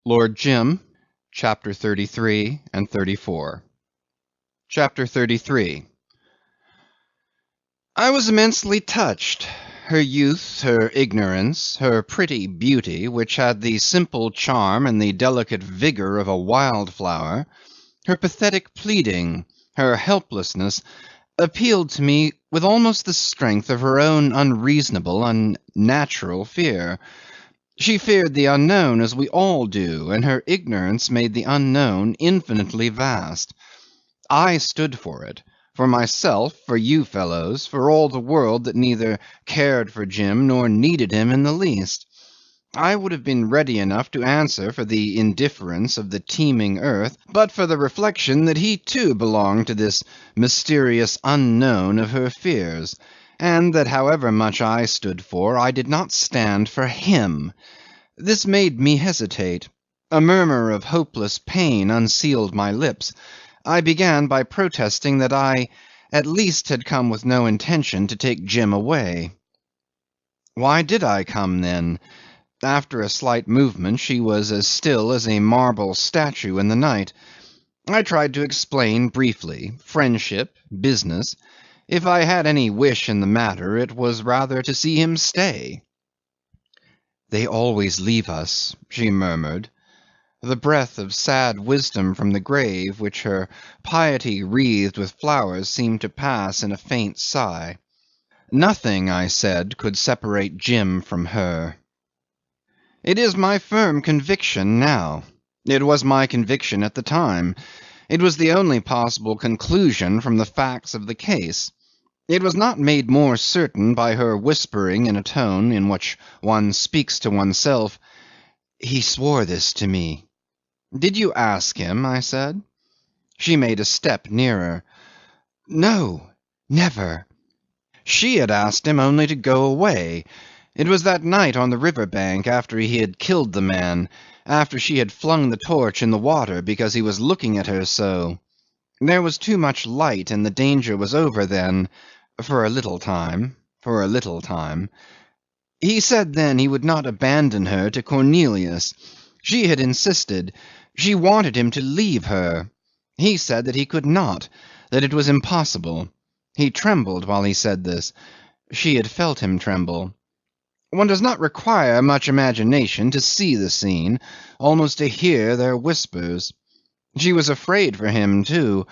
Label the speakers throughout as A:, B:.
A: Lord Jim, Chapter 33 and 34. Chapter 33. I was immensely touched. Her youth, her ignorance, her pretty beauty, which had the simple charm and the delicate vigour of a wildflower, her pathetic pleading, her helplessness, appealed to me with almost the strength of her own unreasonable, unnatural fear. She feared the unknown as we all do, and her ignorance made the unknown infinitely vast. I stood for it, for myself, for you fellows, for all the world that neither cared for Jim nor needed him in the least. I would have been ready enough to answer for the indifference of the teeming earth, but for the reflection that he too belonged to this mysterious unknown of her fears, and that however much I stood for, I did not stand for him. This made me hesitate. A murmur of hopeless pain unsealed my lips. I began by protesting that I at least had come with no intention to take Jim away. Why did I come then? After a slight movement she was as still as a marble statue in the night. I tried to explain briefly friendship, business. If I had any wish in the matter, it was rather to see him stay. They always leave us, she murmured. The breath of sad wisdom from the grave, which her piety wreathed with flowers, seemed to pass in a faint sigh. Nothing, I said, could separate Jim from her. It is my firm conviction now. It was my conviction at the time. It was the only possible conclusion from the facts of the case. It was not made more certain by her whispering in a tone in which one speaks to oneself, "He swore this to me." "Did you ask him?" I said. She made a step nearer. "No, never." She had asked him only to go away. It was that night on the river bank after he had killed the man, after she had flung the torch in the water because he was looking at her so. There was too much light and the danger was over then. For a little time. For a little time. He said then he would not abandon her to Cornelius. She had insisted. She wanted him to leave her. He said that he could not, that it was impossible. He trembled while he said this. She had felt him tremble. One does not require much imagination to see the scene, almost to hear their whispers. She was afraid for him too.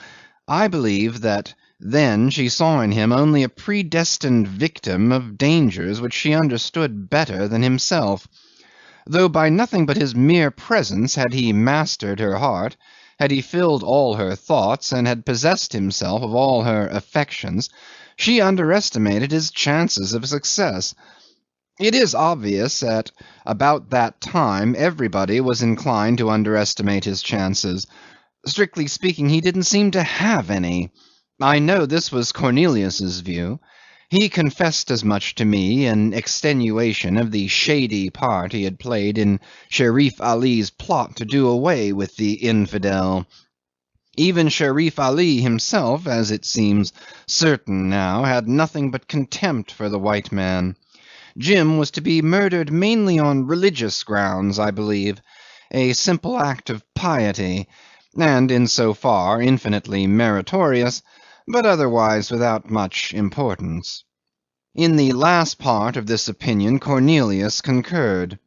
A: I believe that then she saw in him only a predestined victim of dangers which she understood better than himself. Though by nothing but his mere presence had he mastered her heart, had he filled all her thoughts, and had possessed himself of all her affections, she underestimated his chances of success. It is obvious that about that time everybody was inclined to underestimate his chances. Strictly speaking, he didn't seem to have any. I know this was Cornelius's view. He confessed as much to me in extenuation of the shady part he had played in Sherif Ali's plot to do away with the infidel. Even Sherif Ali himself, as it seems certain now, had nothing but contempt for the white man. Jim was to be murdered mainly on religious grounds, I believe, a simple act of piety, and in so far infinitely meritorious, but otherwise without much importance. In the last part of this opinion Cornelius concurred.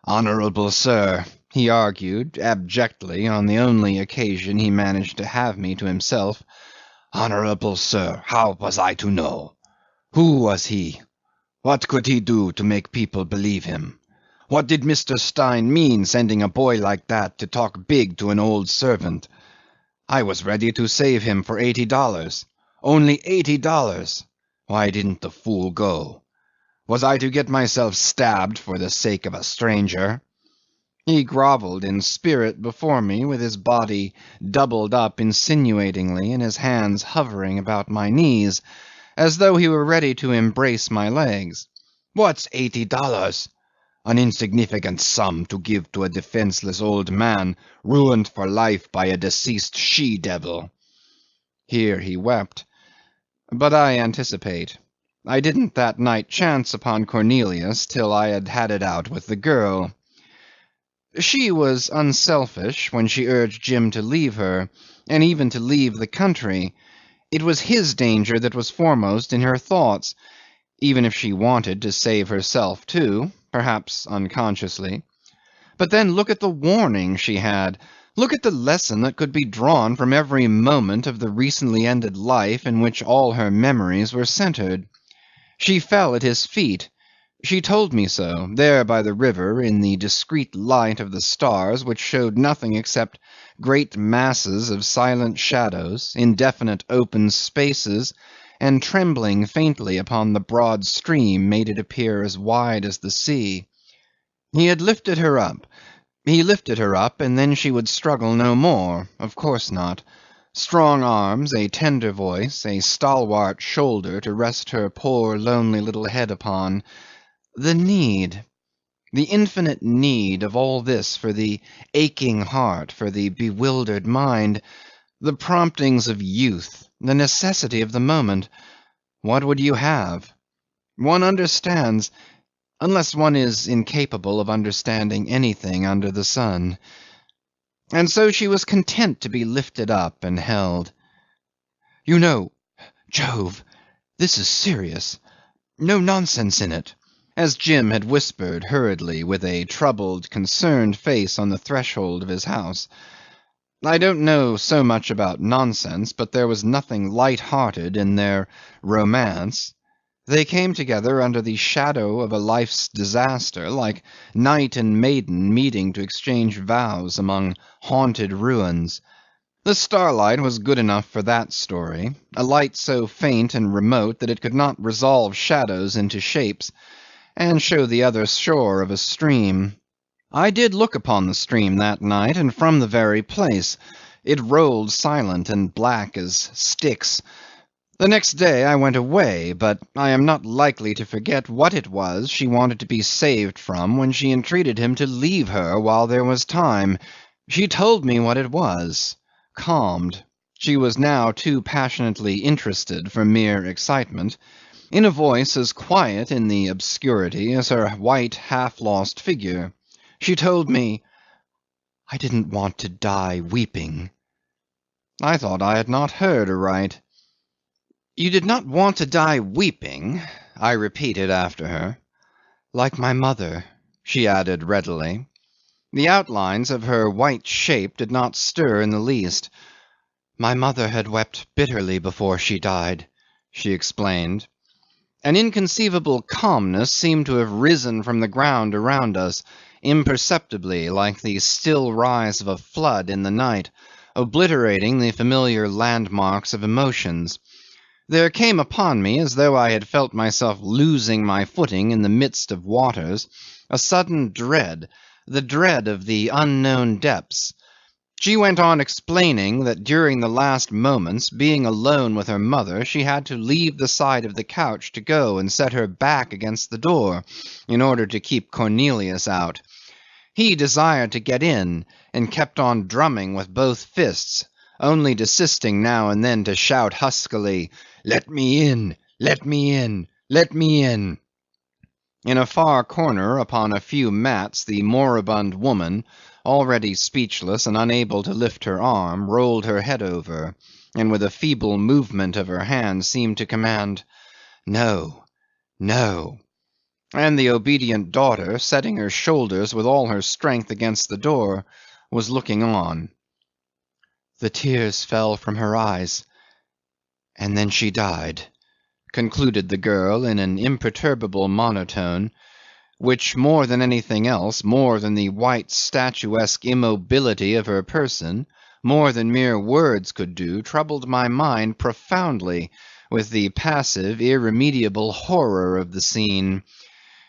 A: "Honourable sir," he argued abjectly on the only occasion he managed to have me to himself, "Honourable sir, how was I to know? Who was he? What could he do to make people believe him? What did Mr. Stein mean sending a boy like that to talk big to an old servant? I was ready to save him for $80. Only $80. Why didn't the fool go? Was I to get myself stabbed for the sake of a stranger?" He grovelled in spirit before me with his body doubled up insinuatingly and his hands hovering about my knees, as though he were ready to embrace my legs. "What's $80? An insignificant sum to give to a defenceless old man ruined for life by a deceased she-devil." Here he wept. But I anticipate. I didn't that night chance upon Cornelius till I had had it out with the girl. She was unselfish when she urged Jim to leave her, and even to leave the country. It was his danger that was foremost in her thoughts, even if she wanted to save herself too, perhaps unconsciously. But then look at the warning she had. Look at the lesson that could be drawn from every moment of the recently ended life in which all her memories were centered. She fell at his feet. She told me so, there by the river, in the discreet light of the stars, which showed nothing except great masses of silent shadows, indefinite open spaces, and trembling faintly upon the broad stream made it appear as wide as the sea. He had lifted her up. He lifted her up, and then she would struggle no more. Of course not. Strong arms, a tender voice, a stalwart shoulder to rest her poor lonely little head upon. The need, the infinite need of all this for the aching heart, for the bewildered mind, the promptings of youth, the necessity of the moment. What would you have? One understands, unless one is incapable of understanding anything under the sun. And so she was content to be lifted up and held. You know, Jove, this is serious. No nonsense in it, as Jim had whispered hurriedly, with a troubled, concerned face on the threshold of his house. I don't know so much about nonsense, but there was nothing light-hearted in their romance. They came together under the shadow of a life's disaster, like knight and maiden meeting to exchange vows among haunted ruins. The starlight was good enough for that story, a light so faint and remote that it could not resolve shadows into shapes, and show the other shore of a stream. I did look upon the stream that night, and from the very place. It rolled silent and black as Styx. The next day I went away, but I am not likely to forget what it was she wanted to be saved from when she entreated him to leave her while there was time. She told me what it was. Calmed. She was now too passionately interested for mere excitement. In a voice as quiet in the obscurity as her white half-lost figure. She told me, "I didn't want to die weeping." I thought I had not heard aright. "You did not want to die weeping," I repeated after her. "Like my mother," she added readily. The outlines of her white shape did not stir in the least. "My mother had wept bitterly before she died," she explained. An inconceivable calmness seemed to have risen from the ground around us, imperceptibly, like the still rise of a flood in the night, obliterating the familiar landmarks of emotions. There came upon me, as though I had felt myself losing my footing in the midst of waters, a sudden dread, the dread of the unknown depths. She went on explaining that during the last moments, being alone with her mother, she had to leave the side of the couch to go and set her back against the door, in order to keep Cornelius out. He desired to get in, and kept on drumming with both fists, only desisting now and then to shout huskily, "Let me in! Let me in! Let me in!" In a far corner upon a few mats the moribund woman, already speechless and unable to lift her arm, rolled her head over, and with a feeble movement of her hand seemed to command, "No, no," and the obedient daughter, setting her shoulders with all her strength against the door, was looking on. "The tears fell from her eyes, and then she died," concluded the girl in an imperturbable monotone, which more than anything else, more than the white statuesque immobility of her person, more than mere words could do, troubled my mind profoundly with the passive, irremediable horror of the scene.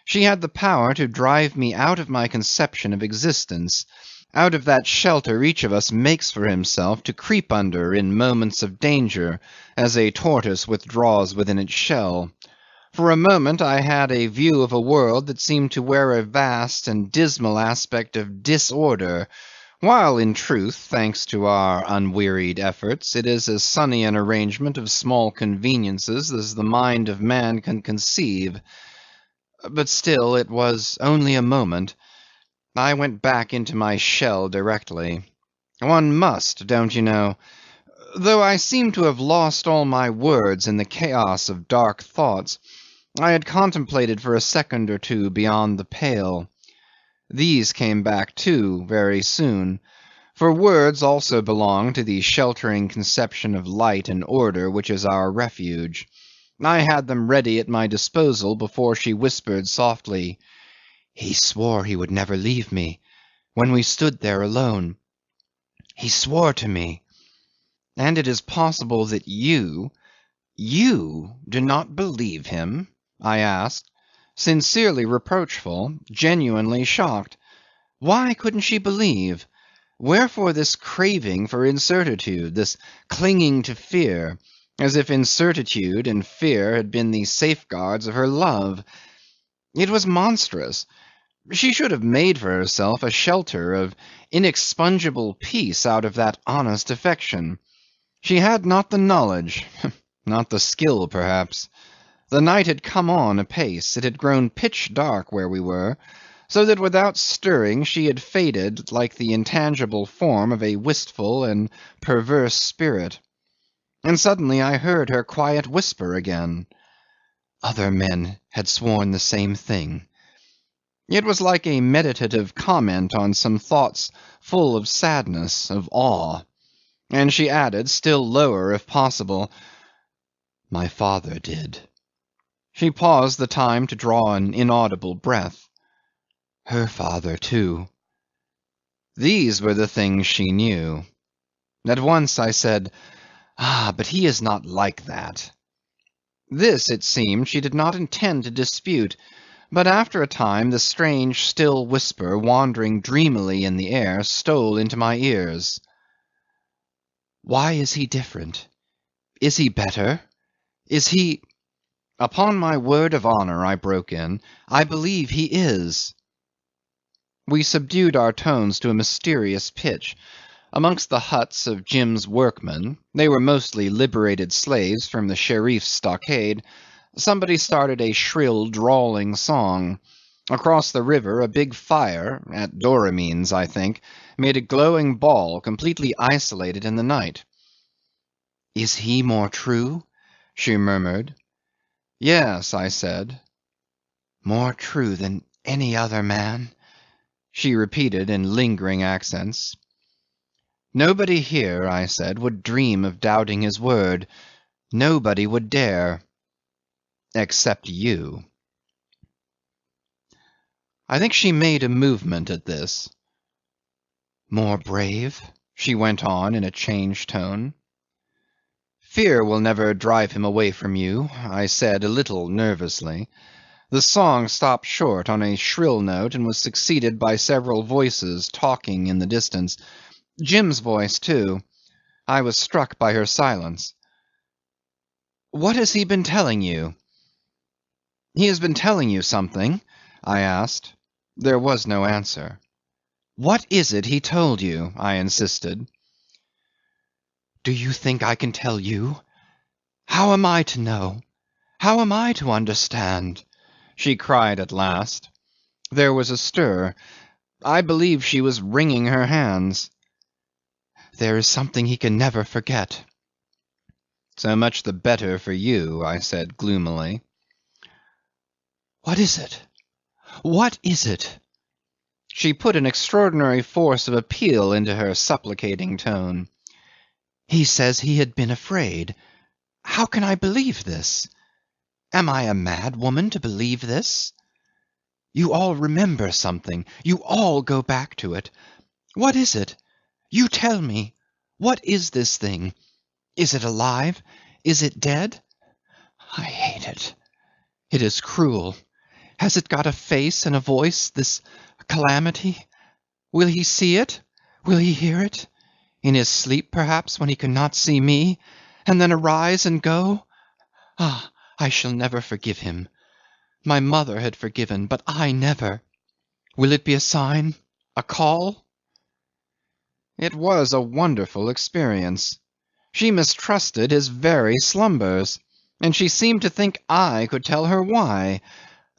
A: She had the power to drive me out of my conception of existence, out of that shelter each of us makes for himself to creep under in moments of danger, as a tortoise withdraws within its shell. For a moment I had a view of a world that seemed to wear a vast and dismal aspect of disorder, while in truth, thanks to our unwearied efforts, it is as sunny an arrangement of small conveniences as the mind of man can conceive. But still it was only a moment. I went back into my shell directly. One must, don't you know? Though I seemed to have lost all my words in the chaos of dark thoughts, I had contemplated for a second or two beyond the pale. These came back too very soon, for words also belong to the sheltering conception of light and order which is our refuge. I had them ready at my disposal before she whispered softly, "He swore he would never leave me when we stood there alone. He swore to me. And it is possible that you do not believe him?" I asked, sincerely reproachful, genuinely shocked. Why couldn't she believe? Wherefore this craving for incertitude, this clinging to fear, as if incertitude and fear had been the safeguards of her love? It was monstrous. She should have made for herself a shelter of inexpugnable peace out of that honest affection. She had not the knowledge, not the skill perhaps. The night had come on apace, it had grown pitch dark where we were, so that without stirring she had faded like the intangible form of a wistful and perverse spirit. And suddenly I heard her quiet whisper again. Other men had sworn the same thing. It was like a meditative comment on some thoughts full of sadness, of awe. And she added, still lower if possible, "My father did." She paused the time to draw an inaudible breath. Her father too. These were the things she knew. At once I said, "Ah, but he is not like that." This, it seemed, she did not intend to dispute, but after a time the strange still whisper wandering dreamily in the air stole into my ears. "Why is he different? Is he better? Is he?" "Upon my word of honour," I broke in, "I believe he is." We subdued our tones to a mysterious pitch. Amongst the huts of Jim's workmen they were mostly liberated slaves from the Sherif's stockade somebody started a shrill drawling song. Across the river a big fire, at Doramin's I think, made a glowing ball completely isolated in the night. "Is he more true?" she murmured. "Yes," I said. "More true than any other man?" she repeated in lingering accents. "Nobody here," I said, "would dream of doubting his word. Nobody would dare. Except you." I think she made a movement at this. "More brave?" she went on in a changed tone. "Fear will never drive him away from you," I said a little nervously. The song stopped short on a shrill note and was succeeded by several voices talking in the distance. Jim's voice too. I was struck by her silence. "What has he been telling you?" "He has been telling you something?" I asked. There was no answer. "What is it he told you?" I insisted. "Do you think I can tell you? How am I to know? How am I to understand?" she cried at last. There was a stir. I believe she was wringing her hands. "There is something he can never forget." "So much the better for you," I said gloomily. "What is it? What is it?" She put an extraordinary force of appeal into her supplicating tone. "He says he had been afraid. How can I believe this? Am I a mad woman to believe this? You all remember something. You all go back to it. What is it? You tell me. What is this thing? Is it alive? Is it dead? I hate it. It is cruel. Has it got a face and a voice, this calamity? Will he see it? Will he hear it? In his sleep, perhaps, when he cannot see me, and then arise and go? Ah, I shall never forgive him. My mother had forgiven, but I never. Will it be a sign? A call?" It was a wonderful experience. She mistrusted his very slumbers, and she seemed to think I could tell her why.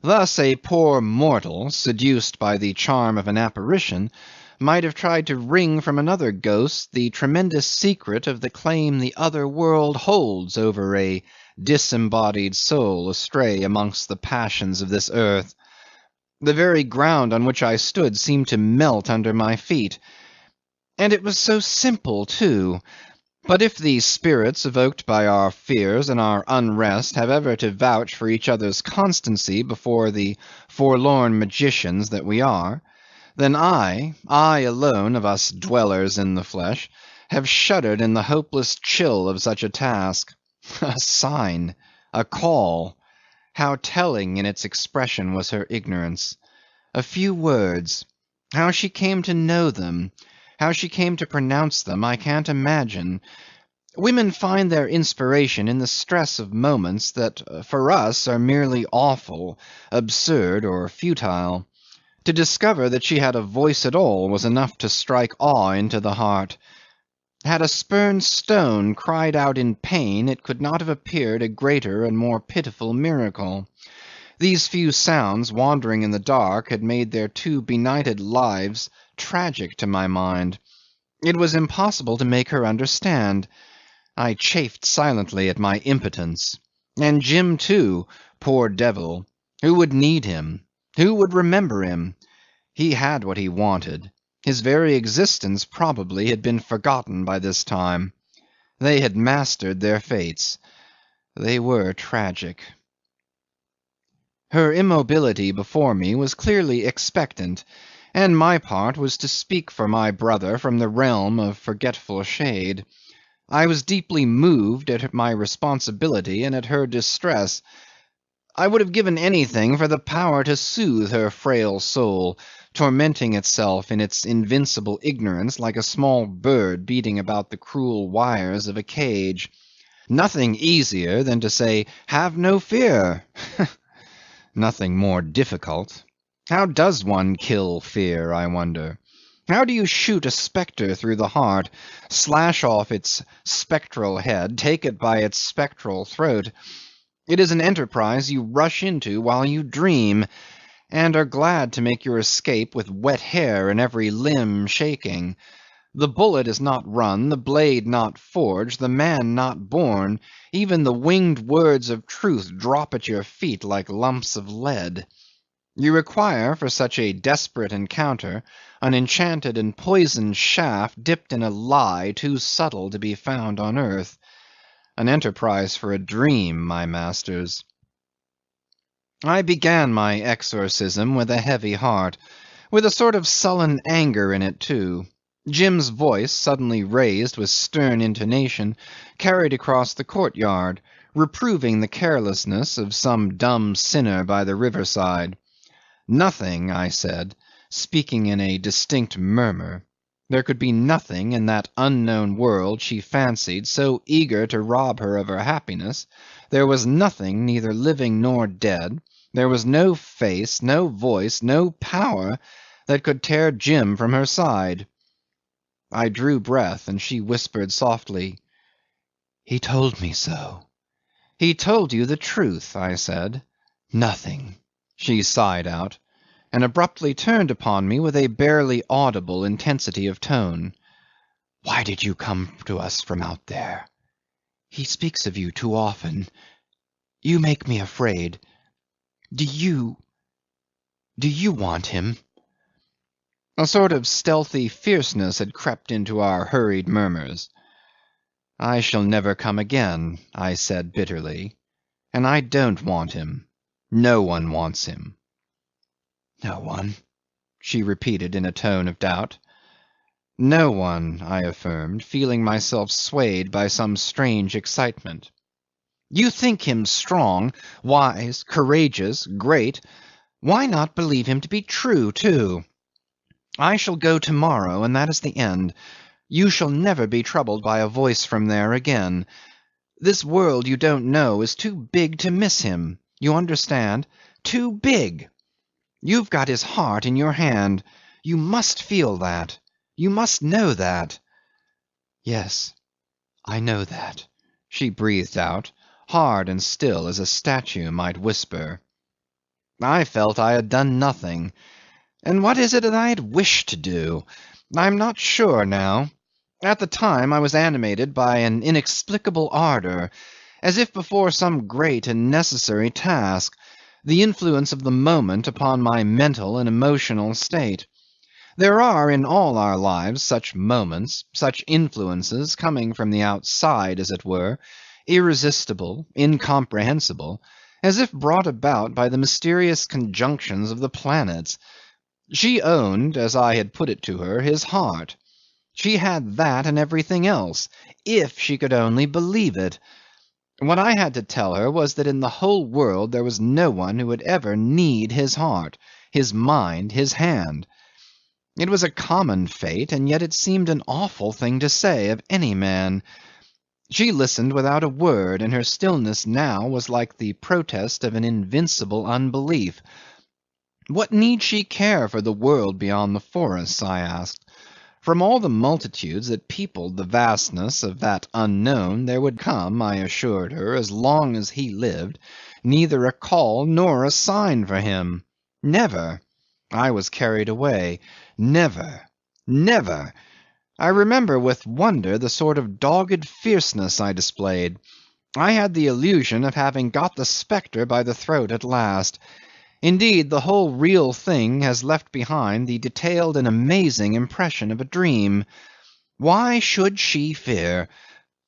A: Thus a poor mortal, seduced by the charm of an apparition, might have tried to wring from another ghost the tremendous secret of the claim the other world holds over a disembodied soul astray amongst the passions of this earth. The very ground on which I stood seemed to melt under my feet. And it was so simple, too. But if the spirits evoked by our fears and our unrest have ever to vouch for each other's constancy before the forlorn magicians that we are, then I alone of us dwellers in the flesh, have shuddered in the hopeless chill of such a task. A sign, a call. How telling in its expression was her ignorance. A few words. How she came to know them, how she came to pronounce them, I can't imagine. Women find their inspiration in the stress of moments that for us are merely awful, absurd, or futile. To discover that she had a voice at all was enough to strike awe into the heart. Had a spurned stone cried out in pain, it could not have appeared a greater and more pitiful miracle. These few sounds, wandering in the dark, had made their two benighted lives tragic to my mind. It was impossible to make her understand. I chafed silently at my impotence. And Jim too, poor devil. Who would need him? Who would remember him? He had what he wanted. His very existence probably had been forgotten by this time. They had mastered their fates. They were tragic. Her immobility before me was clearly expectant, and my part was to speak for my brother from the realm of forgetful shade. I was deeply moved at my responsibility and at her distress. I would have given anything for the power to soothe her frail soul, tormenting itself in its invincible ignorance like a small bird beating about the cruel wires of a cage. Nothing easier than to say, "Have no fear." Nothing more difficult. How does one kill fear, I wonder? How do you shoot a spectre through the heart, slash off its spectral head, take it by its spectral throat? It is an enterprise you rush into while you dream, and are glad to make your escape with wet hair and every limb shaking. The bullet is not run, the blade not forged, the man not born. Even the winged words of truth drop at your feet like lumps of lead. You require for such a desperate encounter an enchanted and poisoned shaft dipped in a lie too subtle to be found on earth. An enterprise for a dream, my masters. I began my exorcism with a heavy heart, with a sort of sullen anger in it too. Jim's voice, suddenly raised with stern intonation, carried across the courtyard, reproving the carelessness of some dumb sinner by the riverside. Nothing, I said, speaking in a distinct murmur. There could be nothing in that unknown world she fancied so eager to rob her of her happiness. There was nothing, neither living nor dead. There was no face, no voice, no power that could tear Jim from her side. I drew breath, and she whispered softly, "He told me so." "He told you the truth," I said. "Nothing," she sighed out, and abruptly turned upon me with a barely audible intensity of tone. "Why did you come to us from out there? He speaks of you too often. You make me afraid. Do you want him?" A sort of stealthy fierceness had crept into our hurried murmurs. "I shall never come again," I said bitterly, "and I don't want him. No one wants him." "No one?" she repeated in a tone of doubt. "No one," I affirmed, feeling myself swayed by some strange excitement. "You think him strong, wise, courageous, great. Why not believe him to be true too? I shall go to morrow, and that is the end. You shall never be troubled by a voice from there again. This world you don't know is too big to miss him. You understand? Too big. You've got his heart in your hand. You must feel that. You must know that." "Yes, I know that," she breathed out, hard and still as a statue might whisper. I felt I had done nothing. And what is it that I had wished to do? I am not sure now. At the time I was animated by an inexplicable ardour, as if before some great and necessary task, the influence of the moment upon my mental and emotional state. There are in all our lives such moments, such influences coming from the outside, as it were, irresistible, incomprehensible, as if brought about by the mysterious conjunctions of the planets. She owned, as I had put it to her, his heart. She had that and everything else, if she could only believe it. What I had to tell her was that in the whole world there was no one who would ever need his heart, his mind, his hand. It was a common fate, and yet it seemed an awful thing to say of any man. She listened without a word, and her stillness now was like the protest of an invincible unbelief. What need she care for the world beyond the forests, I asked. From all the multitudes that peopled the vastness of that unknown there would come, I assured her, as long as he lived, neither a call nor a sign for him. Never. I was carried away. Never. Never. I remember with wonder the sort of dogged fierceness I displayed. I had the illusion of having got the spectre by the throat at last. Indeed, the whole real thing has left behind the detailed and amazing impression of a dream. Why should she fear?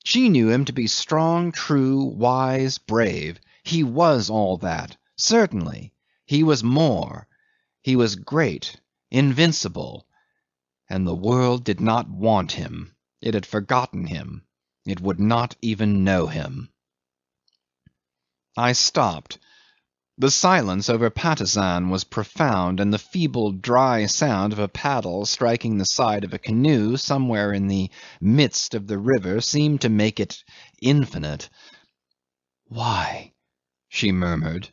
A: She knew him to be strong, true, wise, brave. He was all that, certainly. He was more. He was great, invincible. And the world did not want him. It had forgotten him. It would not even know him. I stopped. The silence over Patusan was profound, and the feeble dry sound of a paddle striking the side of a canoe somewhere in the midst of the river seemed to make it infinite. "Why?" she murmured.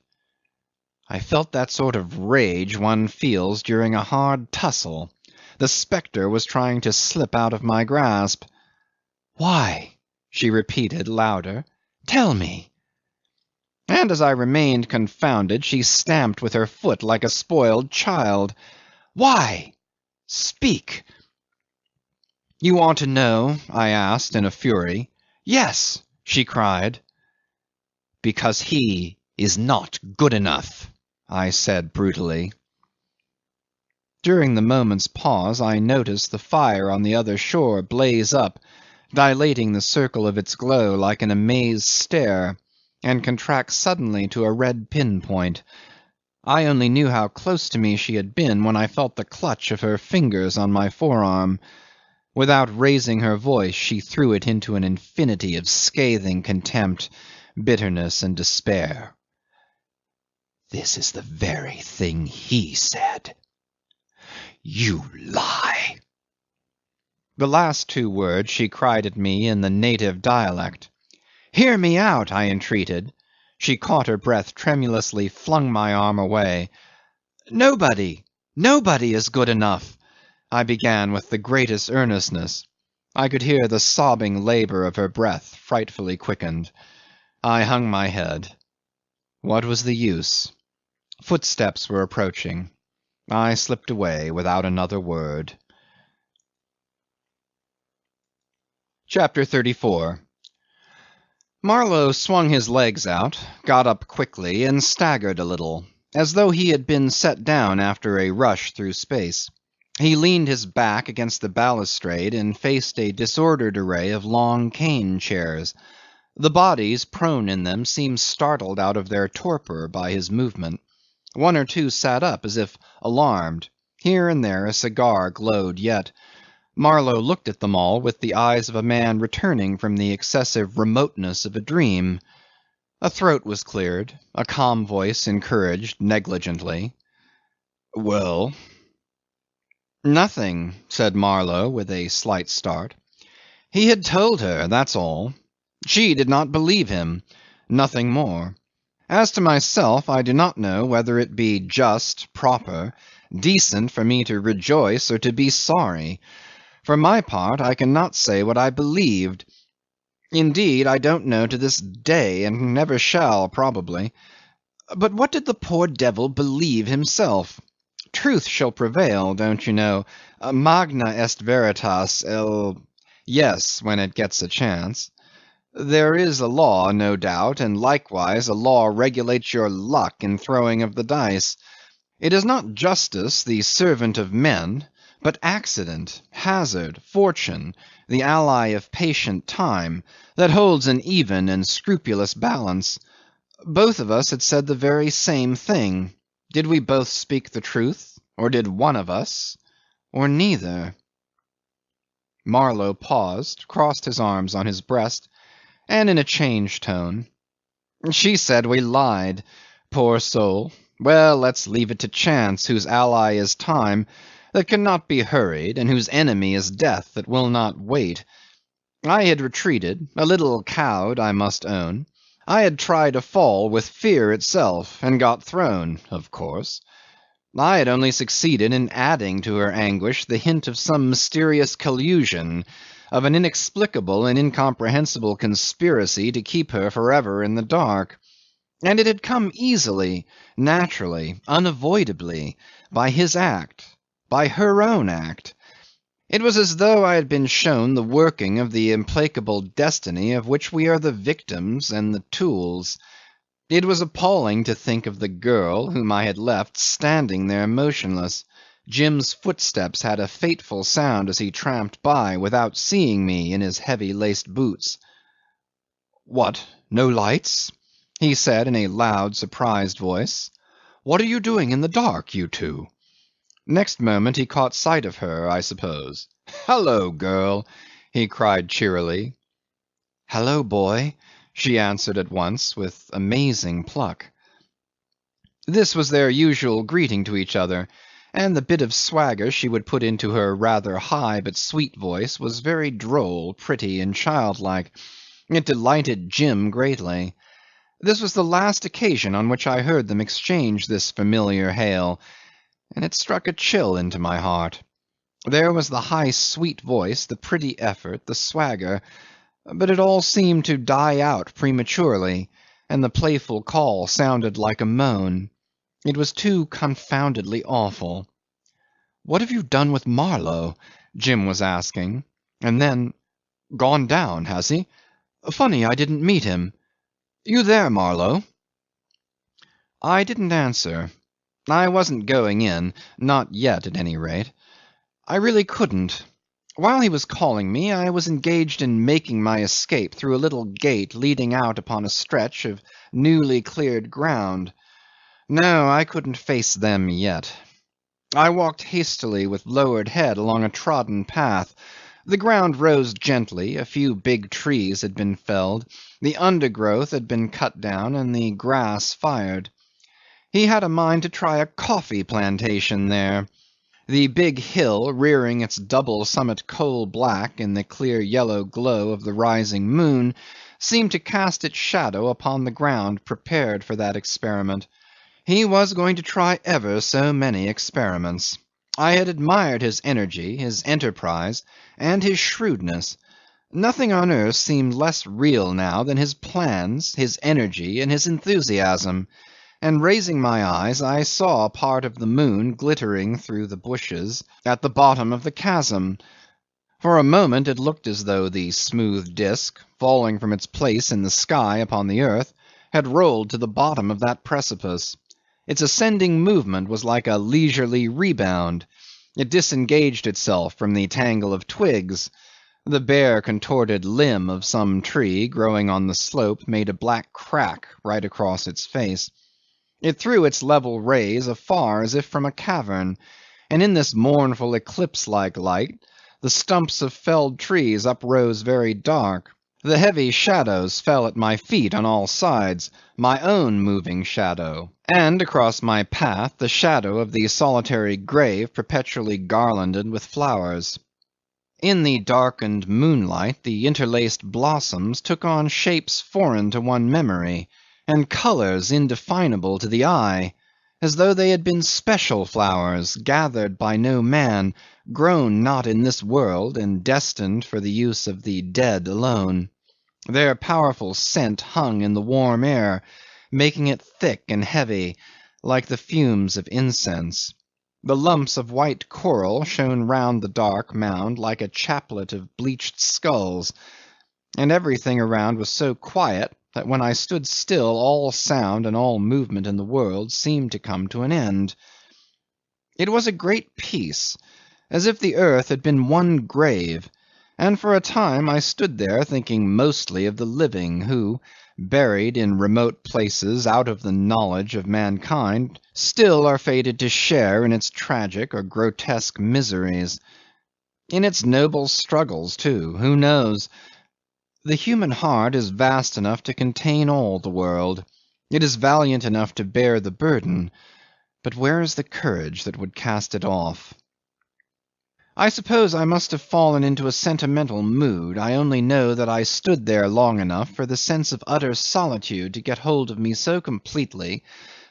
A: I felt that sort of rage one feels during a hard tussle. The spectre was trying to slip out of my grasp. "Why?" she repeated louder. "Tell me." And as I remained confounded, she stamped with her foot like a spoiled child. "Why? Speak." "You want to know?" I asked in a fury. "Yes," she cried. "Because he is not good enough," I said brutally. During the moment's pause I noticed the fire on the other shore blaze up, dilating the circle of its glow like an amazed stare, and contract suddenly to a red pin-point. I only knew how close to me she had been when I felt the clutch of her fingers on my forearm. Without raising her voice she threw it into an infinity of scathing contempt, bitterness, and despair. "This is the very thing he said. You lie." The last two words she cried at me in the native dialect. "Hear me out," I entreated. She caught her breath tremulously, flung my arm away. "Nobody, nobody is good enough," I began with the greatest earnestness. I could hear the sobbing labour of her breath, frightfully quickened. I hung my head. What was the use? Footsteps were approaching. I slipped away without another word. Chapter 34. Marlow swung his legs out, got up quickly, and staggered a little, as though he had been set down after a rush through space. He leaned his back against the balustrade and faced a disordered array of long cane chairs. The bodies prone in them seemed startled out of their torpor by his movement. One or two sat up as if alarmed. Here and there a cigar glowed yet. Marlow looked at them all with the eyes of a man returning from the excessive remoteness of a dream. A throat was cleared. A calm voice encouraged negligently. "Well?" "Nothing," said Marlow with a slight start. He had told her, that's all. She did not believe him. Nothing more. As to myself, I do not know whether it be just, proper, decent for me to rejoice or to be sorry. For my part, I cannot say what I believed. Indeed, I don't know to this day, and never shall probably. But what did the poor devil believe himself? Truth shall prevail, don't you know? Magna est veritas Yes, when it gets a chance. There is a law, no doubt, and likewise a law regulates your luck in throwing of the dice. It is not justice, the servant of men, but accident, hazard, fortune, the ally of patient time, that holds an even and scrupulous balance. Both of us had said the very same thing. Did we both speak the truth, or did one of us, or neither? Marlow paused, crossed his arms on his breast, and in a changed tone. She said we lied. Poor soul. Well, let's leave it to chance, whose ally is time, that cannot be hurried, and whose enemy is death, that will not wait. I had retreated, a little cowed, I must own. I had tried a fall with fear itself, and got thrown, of course. I had only succeeded in adding to her anguish the hint of some mysterious collusion, of an inexplicable and incomprehensible conspiracy to keep her forever in the dark. And it had come easily, naturally, unavoidably, by his act, by her own act. It was as though I had been shown the working of the implacable destiny of which we are the victims and the tools. It was appalling to think of the girl whom I had left standing there motionless. Jim's footsteps had a fateful sound as he tramped by without seeing me in his heavy laced boots. "What, no lights?" he said in a loud surprised voice. "What are you doing in the dark, you two?" Next moment he caught sight of her, I suppose. "Hallo, girl!" he cried cheerily. "Hallo, boy!" she answered at once with amazing pluck. This was their usual greeting to each other, and the bit of swagger she would put into her rather high but sweet voice was very droll, pretty, and childlike. It delighted Jim greatly. This was the last occasion on which I heard them exchange this familiar hail, and it struck a chill into my heart. There was the high sweet voice, the pretty effort, the swagger, but it all seemed to die out prematurely, and the playful call sounded like a moan. It was too confoundedly awful. "What have you done with Marlow?" Jim was asking. And then, "Gone down, has he? Funny I didn't meet him. You there, Marlow?" I didn't answer. I wasn't going in, not yet at any rate. I really couldn't. While he was calling me, I was engaged in making my escape through a little gate leading out upon a stretch of newly cleared ground. No, I couldn't face them yet. I walked hastily with lowered head along a trodden path. The ground rose gently, a few big trees had been felled, the undergrowth had been cut down, and the grass fired. He had a mind to try a coffee plantation there. The big hill, rearing its double summit coal black in the clear yellow glow of the rising moon, seemed to cast its shadow upon the ground prepared for that experiment. He was going to try ever so many experiments. I had admired his energy, his enterprise, and his shrewdness. Nothing on earth seemed less real now than his plans, his energy, and his enthusiasm, and raising my eyes I saw part of the moon glittering through the bushes at the bottom of the chasm. For a moment it looked as though the smooth disk, falling from its place in the sky upon the earth, had rolled to the bottom of that precipice. Its ascending movement was like a leisurely rebound. It disengaged itself from the tangle of twigs. The bare contorted limb of some tree growing on the slope made a black crack right across its face. It threw its level rays afar as if from a cavern, and in this mournful eclipse-like light the stumps of felled trees uprose very dark. The heavy shadows fell at my feet on all sides, my own moving shadow, and across my path the shadow of the solitary grave perpetually garlanded with flowers. In the darkened moonlight the interlaced blossoms took on shapes foreign to one memory, and colours indefinable to the eye, as though they had been special flowers, gathered by no man, grown not in this world, and destined for the use of the dead alone. Their powerful scent hung in the warm air, making it thick and heavy, like the fumes of incense. The lumps of white coral shone round the dark mound like a chaplet of bleached skulls, and everything around was so quiet that when I stood still all sound and all movement in the world seemed to come to an end. It was a great peace, as if the earth had been one grave, and for a time I stood there thinking mostly of the living who, buried in remote places out of the knowledge of mankind, still are fated to share in its tragic or grotesque miseries. In its noble struggles, too, who knows? The human heart is vast enough to contain all the world. It is valiant enough to bear the burden, but where is the courage that would cast it off? I suppose I must have fallen into a sentimental mood. I only know that I stood there long enough for the sense of utter solitude to get hold of me so completely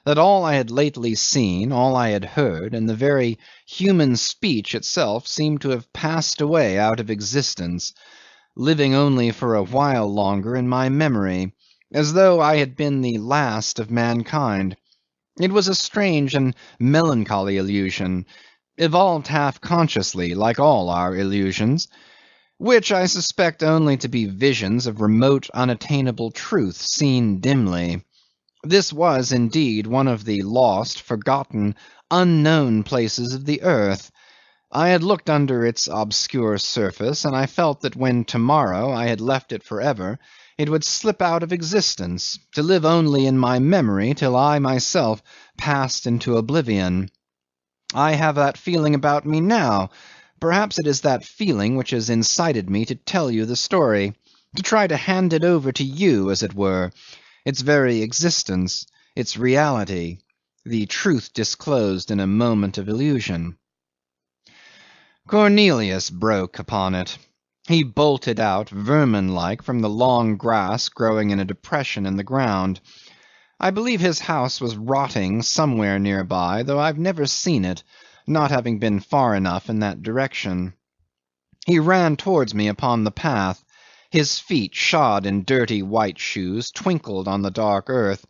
A: that all I had lately seen, all I had heard, and the very human speech itself seemed to have passed away out of existence, living only for a while longer in my memory, as though I had been the last of mankind. It was a strange and melancholy illusion, evolved half consciously, like all our illusions, which I suspect only to be visions of remote unattainable truth seen dimly. This was indeed one of the lost, forgotten, unknown places of the earth. I had looked under its obscure surface, and I felt that when tomorrow I had left it for ever, it would slip out of existence, to live only in my memory till I myself passed into oblivion. I have that feeling about me now. Perhaps it is that feeling which has incited me to tell you the story, to try to hand it over to you, as it were, its very existence, its reality, the truth disclosed in a moment of illusion. Cornelius broke upon it. He bolted out, vermin-like, from the long grass growing in a depression in the ground. I believe his house was rotting somewhere near by, though I've never seen it, not having been far enough in that direction. He ran towards me upon the path. His feet, shod in dirty white shoes, twinkled on the dark earth.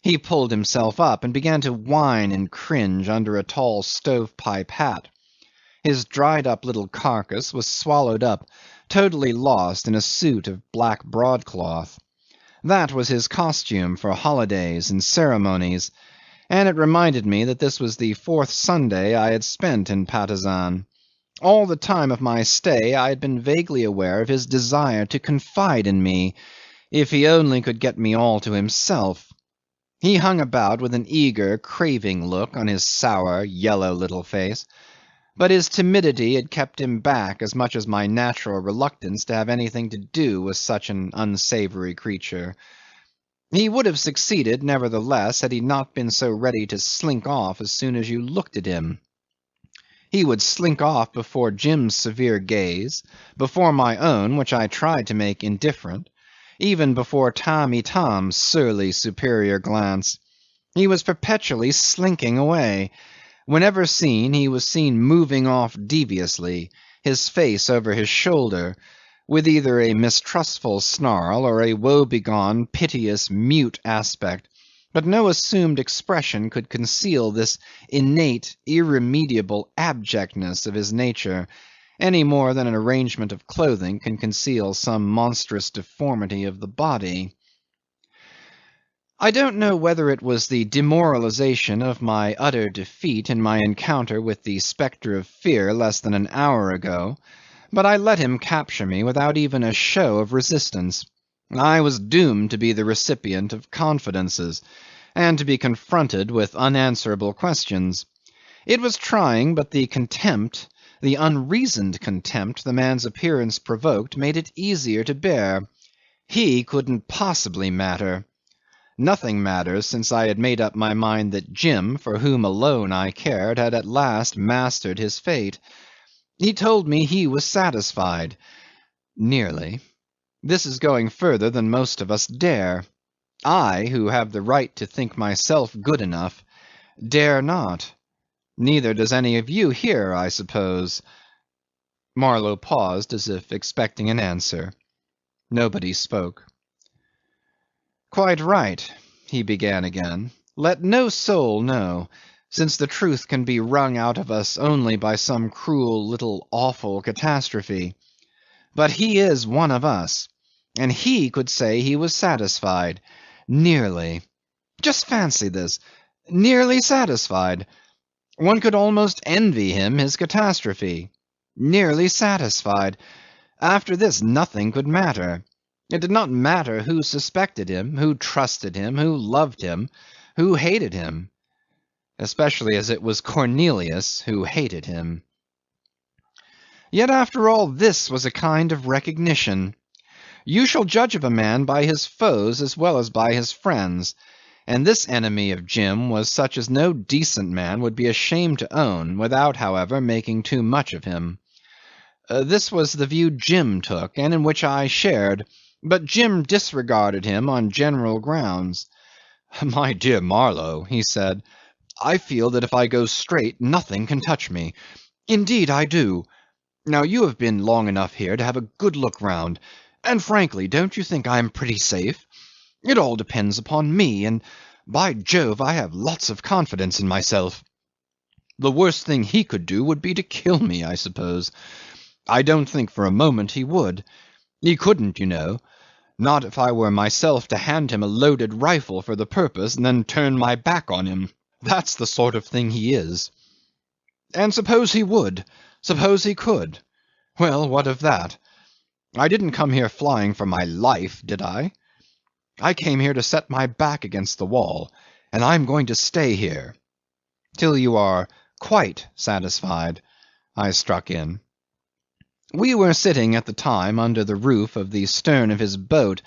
A: He pulled himself up and began to whine and cringe under a tall stovepipe hat. His dried-up little carcass was swallowed up, totally lost in a suit of black broadcloth. That was his costume for holidays and ceremonies, and it reminded me that this was the fourth Sunday I had spent in Patusan. All the time of my stay I had been vaguely aware of his desire to confide in me, if he only could get me all to himself. He hung about with an eager, craving look on his sour, yellow little face, but his timidity had kept him back as much as my natural reluctance to have anything to do with such an unsavoury creature. He would have succeeded, nevertheless, had he not been so ready to slink off as soon as you looked at him. He would slink off before Jim's severe gaze, before my own, which I tried to make indifferent, even before Tamb' Itam's surly superior glance. He was perpetually slinking away. Whenever seen, he was seen moving off deviously, his face over his shoulder, with either a mistrustful snarl or a woebegone, piteous, mute aspect, but no assumed expression could conceal this innate, irremediable abjectness of his nature, any more than an arrangement of clothing can conceal some monstrous deformity of the body. I don't know whether it was the demoralisation of my utter defeat in my encounter with the spectre of fear less than an hour ago, but I let him capture me without even a show of resistance. I was doomed to be the recipient of confidences, and to be confronted with unanswerable questions. It was trying, but the contempt, the unreasoned contempt the man's appearance provoked, made it easier to bear. He couldn't possibly matter. Nothing matters, since I had made up my mind that Jim, for whom alone I cared, had at last mastered his fate. He told me he was satisfied. Nearly. This is going further than most of us dare. I, who have the right to think myself good enough, dare not. Neither does any of you here, I suppose. Marlow paused as if expecting an answer. Nobody spoke. Quite right. he began again, let no soul know, since the truth can be wrung out of us only by some cruel little awful catastrophe. But he is one of us, and he could say he was satisfied. Nearly. Just fancy this. Nearly satisfied. One could almost envy him his catastrophe. Nearly satisfied. After this nothing could matter. It did not matter who suspected him, who trusted him, who loved him, who hated him. Especially as it was Cornelius who hated him. Yet after all this was a kind of recognition. You shall judge of a man by his foes as well as by his friends, and this enemy of Jim was such as no decent man would be ashamed to own, without, however, making too much of him. This was the view Jim took, and in which I shared, but Jim disregarded him on general grounds. "My dear Marlow," he said, "I feel that if I go straight nothing can touch me. Indeed I do. Now you have been long enough here to have a good look round, and frankly, don't you think I am pretty safe? It all depends upon me, and by Jove I have lots of confidence in myself. The worst thing he could do would be to kill me, I suppose. I don't think for a moment he would. He couldn't, you know. Not if I were myself to hand him a loaded rifle for the purpose and then turn my back on him. That's the sort of thing he is. And suppose he would? Suppose he could? Well, what of that? I didn't come here flying for my life, did I? I came here to set my back against the wall, and I'm going to stay here. Till you are quite satisfied, I struck in. We were sitting at the time under the roof of the stern of his boat.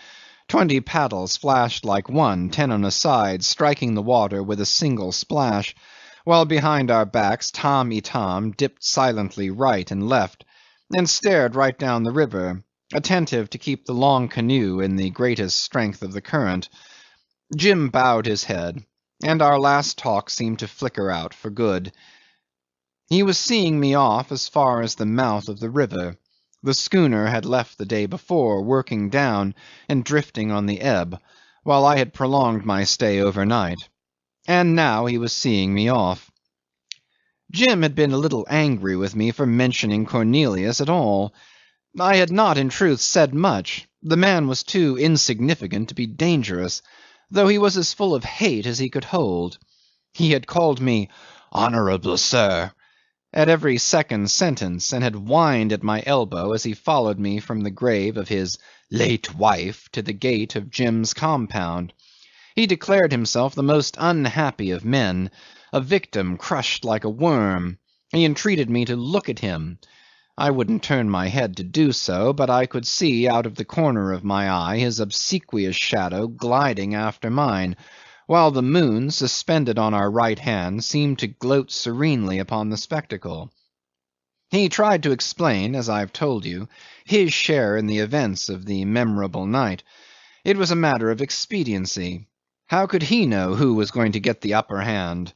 A: 20 paddles flashed like one, 10 on a side, striking the water with a single splash, while behind our backs Tamb' Itam dipped silently right and left, and stared right down the river, attentive to keep the long canoe in the greatest strength of the current. Jim bowed his head, and our last talk seemed to flicker out for good. He was seeing me off as far as the mouth of the river. The schooner had left the day before, working down and drifting on the ebb, while I had prolonged my stay overnight. And now he was seeing me off. Jim had been a little angry with me for mentioning Cornelius at all. I had not, in truth, said much. The man was too insignificant to be dangerous, though he was as full of hate as he could hold. He had called me "honourable sir" at every second sentence, and had whined at my elbow as he followed me from the grave of his late wife to the gate of Jim's compound. He declared himself the most unhappy of men, a victim crushed like a worm. He entreated me to look at him. I wouldn't turn my head to do so, but I could see out of the corner of my eye his obsequious shadow gliding after mine, while the moon, suspended on our right hand, seemed to gloat serenely upon the spectacle. He tried to explain, as I have told you, his share in the events of the memorable night. It was a matter of expediency. How could he know who was going to get the upper hand?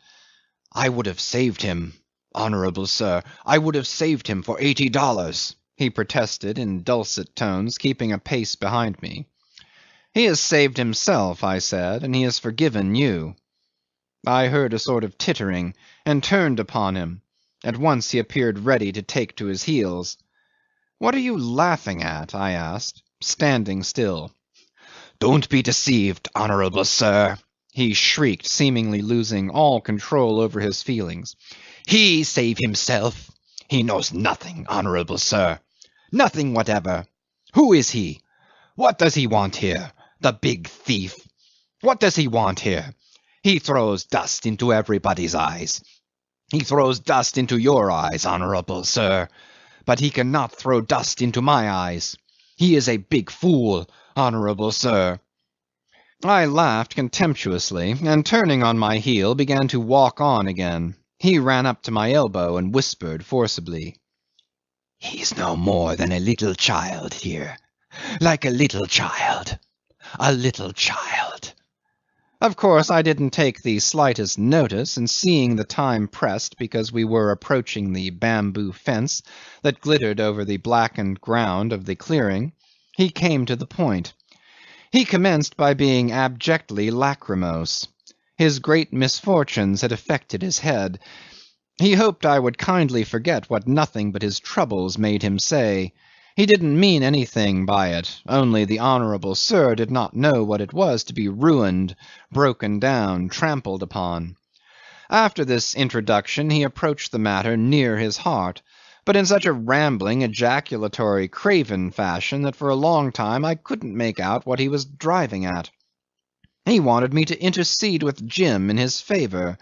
A: "I would have saved him, honourable sir. I would have saved him for $80, he protested in dulcet tones, keeping a pace behind me. He has saved himself, I said, and he has forgiven you. I heard a sort of tittering, and turned upon him. At once he appeared ready to take to his heels. "What are you laughing at?" I asked, standing still. "Don't be deceived, honourable sir," he shrieked, seemingly losing all control over his feelings. "He save himself! He knows nothing, honourable sir. Nothing whatever. Who is he? What does he want here? The big thief! What does he want here? He throws dust into everybody's eyes. He throws dust into your eyes, honourable sir, but he cannot throw dust into my eyes. He is a big fool, honourable sir." I laughed contemptuously, and turning on my heel began to walk on again. He ran up to my elbow and whispered forcibly, "He's no more than a little child here, like a little child, a little child." Of course I didn't take the slightest notice, and seeing the time pressed because we were approaching the bamboo fence that glittered over the blackened ground of the clearing, he came to the point. He commenced by being abjectly lachrymose. His great misfortunes had affected his head. He hoped I would kindly forget what nothing but his troubles made him say. He didn't mean anything by it, only the honourable sir did not know what it was to be ruined, broken down, trampled upon. After this introduction he approached the matter near his heart, but in such a rambling, ejaculatory, craven fashion that for a long time I couldn't make out what he was driving at. He wanted me to intercede with Jim in his favour.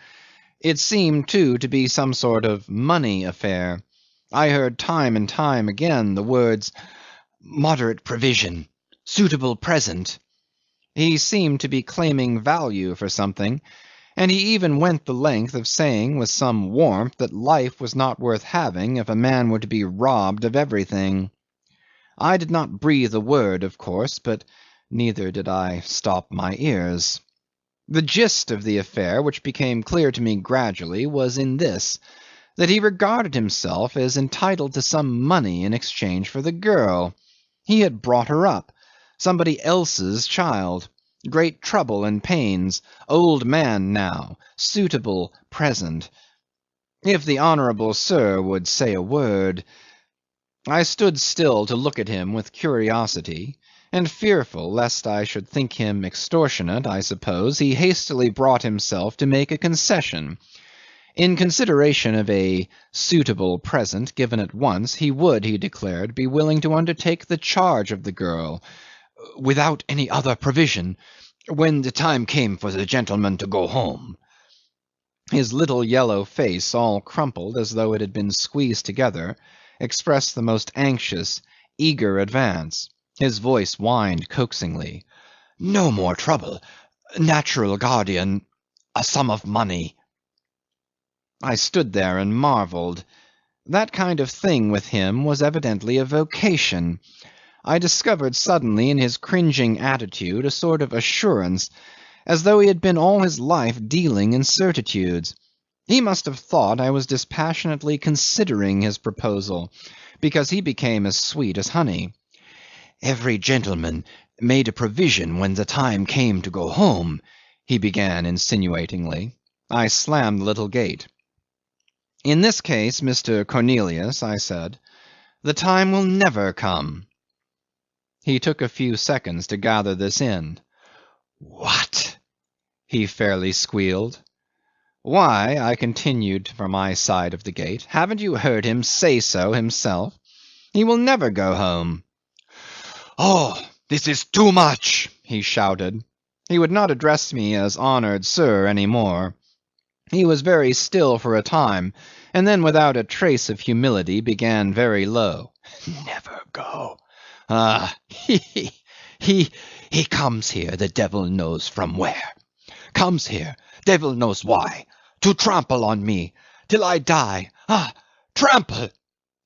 A: It seemed, too, to be some sort of money affair. I heard time and time again the words "moderate provision," "suitable present." He seemed to be claiming value for something, and he even went the length of saying with some warmth that life was not worth having if a man were to be robbed of everything. I did not breathe a word, of course, but neither did I stop my ears. The gist of the affair, which became clear to me gradually, was in this, that he regarded himself as entitled to some money in exchange for the girl. He had brought her up, somebody else's child. Great trouble and pains, old man now, suitable present. If the honourable sir would say a word. I stood still to look at him with curiosity, and fearful lest I should think him extortionate, I suppose, he hastily brought himself to make a concession. In consideration of a suitable present given at once, he would, he declared, be willing to undertake the charge of the girl, "without any other provision, when the time came for the gentleman to go home." His little yellow face, all crumpled as though it had been squeezed together, expressed the most anxious, eager advance. His voice whined coaxingly, "No more trouble. Natural guardian. A sum of money." I stood there and marvelled. That kind of thing with him was evidently a vocation. I discovered suddenly in his cringing attitude a sort of assurance, as though he had been all his life dealing in certitudes. He must have thought I was dispassionately considering his proposal, because he became as sweet as honey. "Every gentleman made a provision when the time came to go home," he began insinuatingly. I slammed the little gate. "In this case, Mr. Cornelius," I said, "the time will never come." He took a few seconds to gather this in. "What?" he fairly squealed. "Why," I continued from my side of the gate, "haven't you heard him say so himself? He will never go home." "Oh, this is too much!" he shouted. He would not address me as honoured sir any more. He was very still for a time, and then without a trace of humility began very low. "Never go. Ah, he comes here, the devil knows from where. Comes here, devil knows why, to trample on me, till I die. Ah, trample!"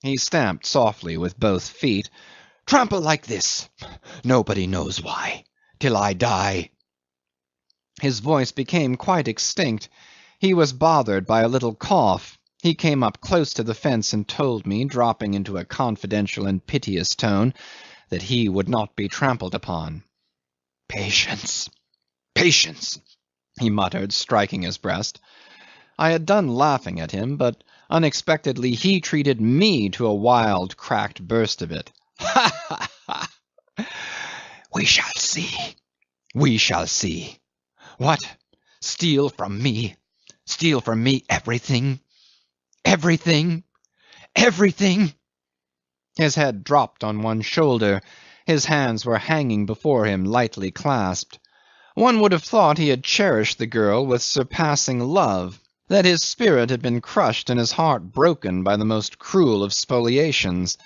A: He stamped softly with both feet. "Trample like this, nobody knows why, till I die." His voice became quite extinct. He was bothered by a little cough. He came up close to the fence and told me, dropping into a confidential and piteous tone, that he would not be trampled upon. "Patience, patience," he muttered, striking his breast. I had done laughing at him, but unexpectedly he treated me to a wild, cracked burst of it. "Ha, ha, ha! We shall see, we shall see. What? Steal from me? Steal from me everything? Everything? Everything?" His head dropped on one shoulder. His hands were hanging before him lightly clasped. One would have thought he had cherished the girl with surpassing love, that his spirit had been crushed and his heart broken by the most cruel of spoliations.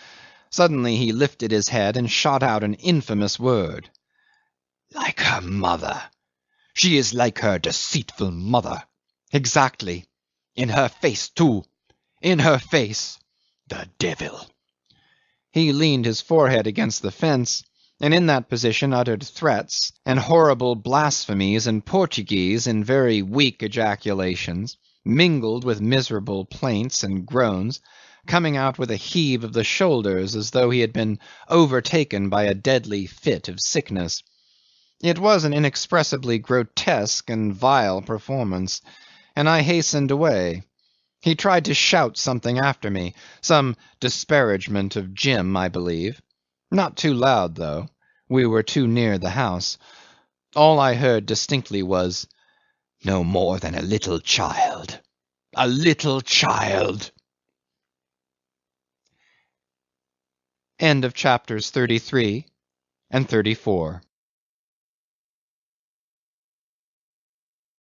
A: Suddenly he lifted his head and shot out an infamous word. "Like her mother. She is like her deceitful mother. Exactly. In her face too. In her face. The devil." He leaned his forehead against the fence, and in that position uttered threats and horrible blasphemies in Portuguese in very weak ejaculations, mingled with miserable plaints and groans, coming out with a heave of the shoulders as though he had been overtaken by a deadly fit of sickness. It was an inexpressibly grotesque and vile performance, and I hastened away. He tried to shout something after me, some disparagement of Jim, I believe. Not too loud, though. We were too near the house. All I heard distinctly was, "No more than a little child. A little child." End of chapters 33 and 34.